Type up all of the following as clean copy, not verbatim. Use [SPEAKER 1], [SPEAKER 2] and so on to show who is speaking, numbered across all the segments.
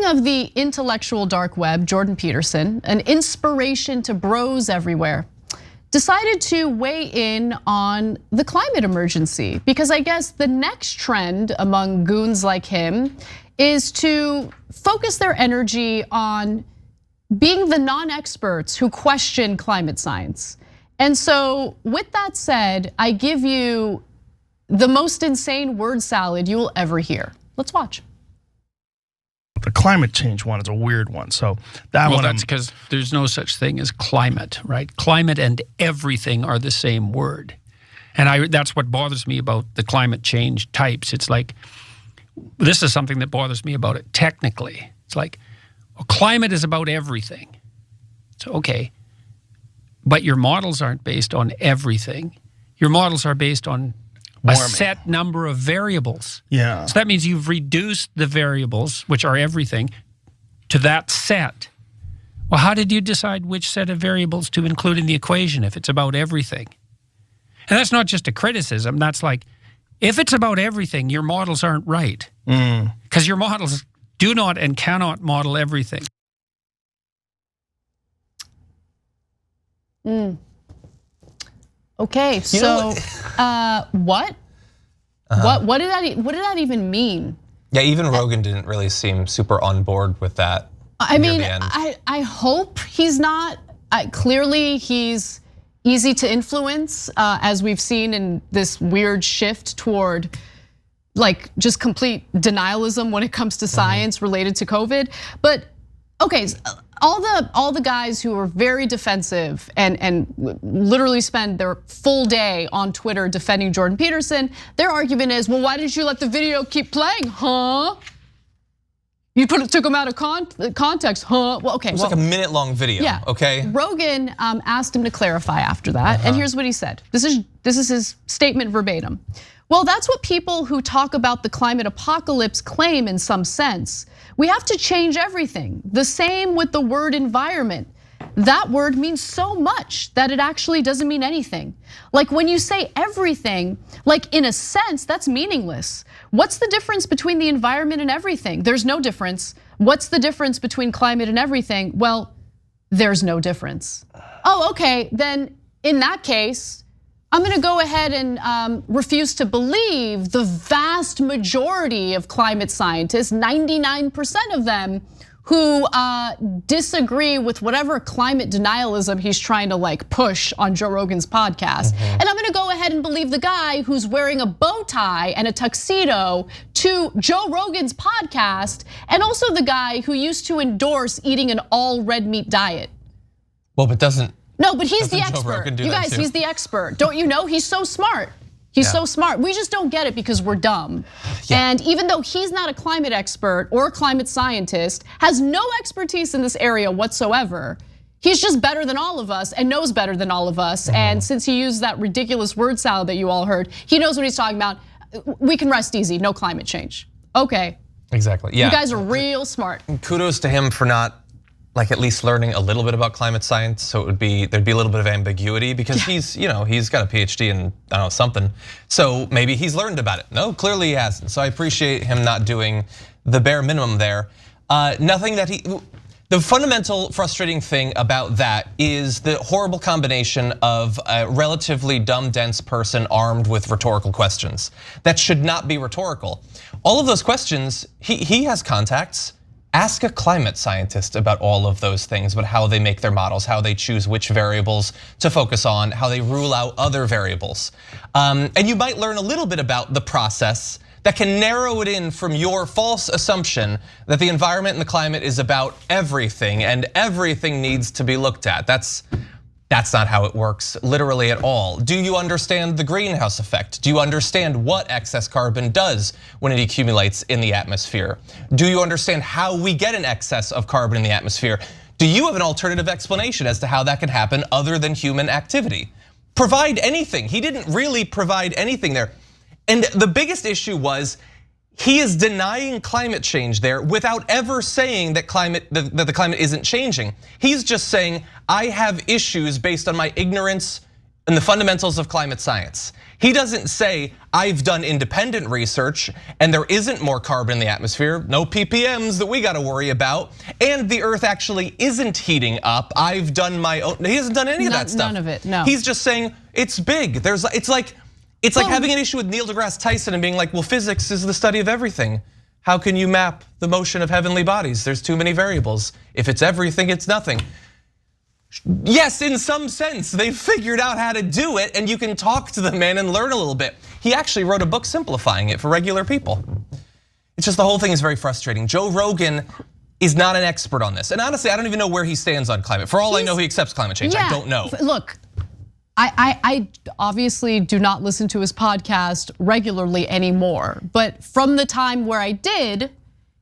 [SPEAKER 1] king of the intellectual dark web, Jordan Peterson, an inspiration to bros everywhere, decided to weigh in on the climate emergency, because I guess the next trend among goons like him is to focus their energy on being the non-experts who question climate science. And so with that said, I give you the most insane word salad you will ever hear. Let's watch.
[SPEAKER 2] The climate change one is a weird one. So that one,
[SPEAKER 3] that's because there's no such thing as climate, right? Climate and everything are the same word. And that's what bothers me about the climate change types. It's like, this is something that bothers me about it technically. It's like, well, climate is about everything. So, okay, but your models aren't based on everything. Your models are based on a set number of variables.
[SPEAKER 2] Yeah.
[SPEAKER 3] So that means you've reduced the variables, which are everything, to that set. Well, how did you decide which set of variables to include in the equation if it's about everything? And that's not just a criticism. That's like, if it's about everything, your models aren't right. Because your models do not and cannot model everything.
[SPEAKER 1] Okay, so what? What did that even mean?
[SPEAKER 4] Yeah, even Rogan didn't really seem super on board with that.
[SPEAKER 1] I mean, I hope he's not. Clearly, he's easy to influence, as we've seen in this weird shift toward like just complete denialism when it comes to science related to COVID. But okay, all the guys who are very defensive and literally spend their full day on Twitter defending Jordan Peterson, their argument is, well, why didn't you let the video keep playing, huh? You took him out of context, huh? Well, okay.
[SPEAKER 4] It was like a minute-long video,
[SPEAKER 1] yeah.
[SPEAKER 4] Okay?
[SPEAKER 1] Rogan asked him to clarify after that, and here's what he said. This is his statement verbatim. Well, that's what people who talk about the climate apocalypse claim in some sense. We have to change everything. The same with the word environment. That word means so much that it actually doesn't mean anything. Like when you say everything, like in a sense, that's meaningless. What's the difference between the environment and everything? There's no difference. What's the difference between climate and everything? Well, there's no difference. Oh, okay, then in that case, I'm gonna go ahead and refuse to believe the vast majority of climate scientists, 99% of them, who disagree with whatever climate denialism he's trying to like push on Joe Rogan's podcast. And I'm gonna go ahead and believe the guy who's wearing a bow tie and a tuxedo to Joe Rogan's podcast, and also the guy who used to endorse eating an all red meat diet.
[SPEAKER 4] Well, but doesn't.
[SPEAKER 1] No, but he's the expert. You guys, he's the expert. Don't you know? He's so smart. He's so smart. We just don't get it because we're dumb. And even though he's not a climate expert or a climate scientist, has no expertise in this area whatsoever, he's just better than all of us and knows better than all of us. And since he used that ridiculous word salad that you all heard, he knows what he's talking about. We can rest easy, no climate change. Okay.
[SPEAKER 4] Exactly, yeah.
[SPEAKER 1] You guys are real smart.
[SPEAKER 4] Kudos to him for not like at least learning a little bit about climate science, so there'd be a little bit of ambiguity because he's got a PhD in I don't know something, so maybe he's learned about it. No, clearly he hasn't. So I appreciate him not doing the bare minimum there. The fundamental frustrating thing about that is the horrible combination of a relatively dumb, dense person armed with rhetorical questions that should not be rhetorical. All of those questions, he has contacts. Ask a climate scientist about all of those things, about how they make their models, how they choose which variables to focus on, how they rule out other variables. And you might learn a little bit about the process that can narrow it in from your false assumption that the environment and the climate is about everything and everything needs to be looked at. That's not how it works literally at all. Do you understand the greenhouse effect? Do you understand what excess carbon does when it accumulates in the atmosphere? Do you understand how we get an excess of carbon in the atmosphere? Do you have an alternative explanation as to how that can happen other than human activity? Provide anything. He didn't really provide anything there. And the biggest issue was he is denying climate change there without ever saying that the climate isn't changing. He's just saying, I have issues based on my ignorance in the fundamentals of climate science. He doesn't say, I've done independent research and there isn't more carbon in the atmosphere, no PPMs that we gotta worry about, and the earth actually isn't heating up. I've done my own, he hasn't done any of that stuff.
[SPEAKER 1] None of it, no.
[SPEAKER 4] He's just saying, it's big. It's like having an issue with Neil deGrasse Tyson and being like, well, physics is the study of everything. How can you map the motion of heavenly bodies? There's too many variables. If it's everything, it's nothing. Yes, in some sense, they've figured out how to do it, and you can talk to the man and learn a little bit. He actually wrote a book simplifying it for regular people. It's just the whole thing is very frustrating. Joe Rogan is not an expert on this. And honestly, I don't even know where he stands on climate. For all I know, he accepts climate change. I don't know.
[SPEAKER 1] Look, I obviously do not listen to his podcast regularly anymore. But from the time where I did,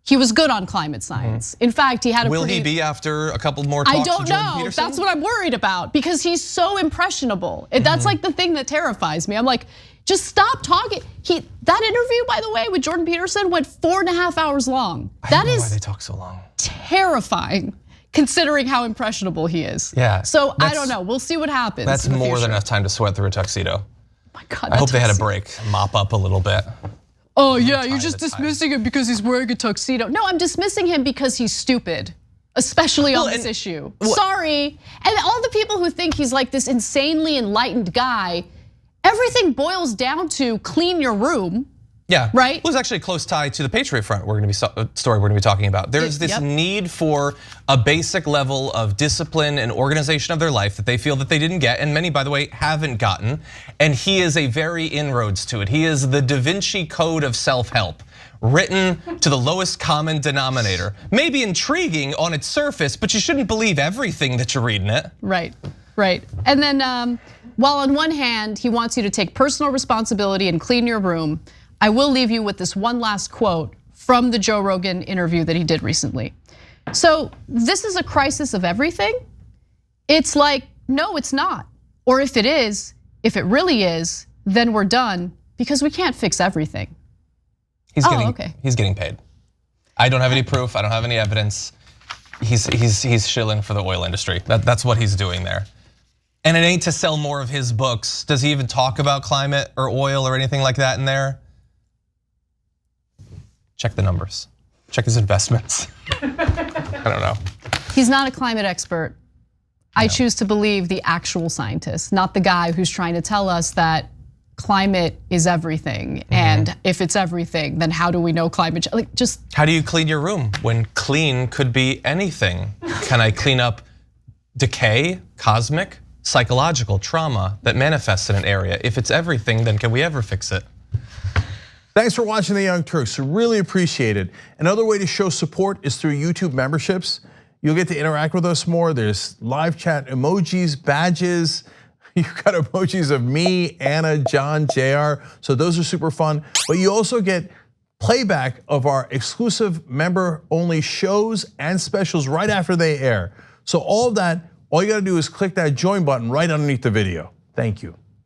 [SPEAKER 1] he was good on climate science. In fact, he had a
[SPEAKER 4] Will he be after a couple more talks
[SPEAKER 1] I don't
[SPEAKER 4] with Jordan
[SPEAKER 1] know.
[SPEAKER 4] Peterson?
[SPEAKER 1] That's what I'm worried about because he's so impressionable. That's like the thing that terrifies me. I'm like, just stop talking. That interview, by the way, with Jordan Peterson went 4.5 hours long.
[SPEAKER 4] That is why they talk so long.
[SPEAKER 1] Terrifying, considering how impressionable he is.
[SPEAKER 4] Yeah.
[SPEAKER 1] So I don't know. We'll see what happens.
[SPEAKER 4] That's more than enough time to sweat through a tuxedo.
[SPEAKER 1] Oh my God.
[SPEAKER 4] I hope they had a break, mop up a little bit.
[SPEAKER 1] Oh yeah, you're just dismissing him because he's wearing a tuxedo. No, I'm dismissing him because he's stupid, especially on this issue. Sorry, and all the people who think he's like this insanely enlightened guy, everything boils down to clean your room.
[SPEAKER 4] Yeah,
[SPEAKER 1] right.
[SPEAKER 4] It was actually a close tie to the Patriot Front. Story we're going to be talking about. There's this need for a basic level of discipline and organization of their life that they feel that they didn't get, and many, by the way, haven't gotten. And he is a very inroads to it. He is the Da Vinci Code of self-help, written to the lowest common denominator. Maybe intriguing on its surface, but you shouldn't believe everything that you're reading it.
[SPEAKER 1] Right, right. And then, while on one hand he wants you to take personal responsibility and clean your room, I will leave you with this one last quote from the Joe Rogan interview that he did recently. So this is a crisis of everything. It's like, no, it's not. Or if it is, if it really is, then we're done because we can't fix everything.
[SPEAKER 4] He's getting paid. I don't have any proof, I don't have any evidence. He's shilling for the oil industry. That's what he's doing there. And it ain't to sell more of his books. Does he even talk about climate or oil or anything like that in there? Check the numbers, check his investments. I don't know.
[SPEAKER 1] He's not a climate expert. I choose to believe the actual scientist, not the guy who's trying to tell us that climate is everything. And if it's everything, then how do we know climate change? Like just.
[SPEAKER 4] How do you clean your room when clean could be anything? Can I clean up decay, cosmic, psychological trauma that manifests in an area? If it's everything, then can we ever fix it?
[SPEAKER 5] Thanks for watching the Young Turks, really appreciate it. Another way to show support is through YouTube memberships. You'll get to interact with us more. There's live chat emojis, badges. You've got emojis of me, Anna, John, JR. So those are super fun. But you also get playback of our exclusive member-only shows and specials right after they air. So all of that, all you gotta do is click that join button right underneath the video. Thank you.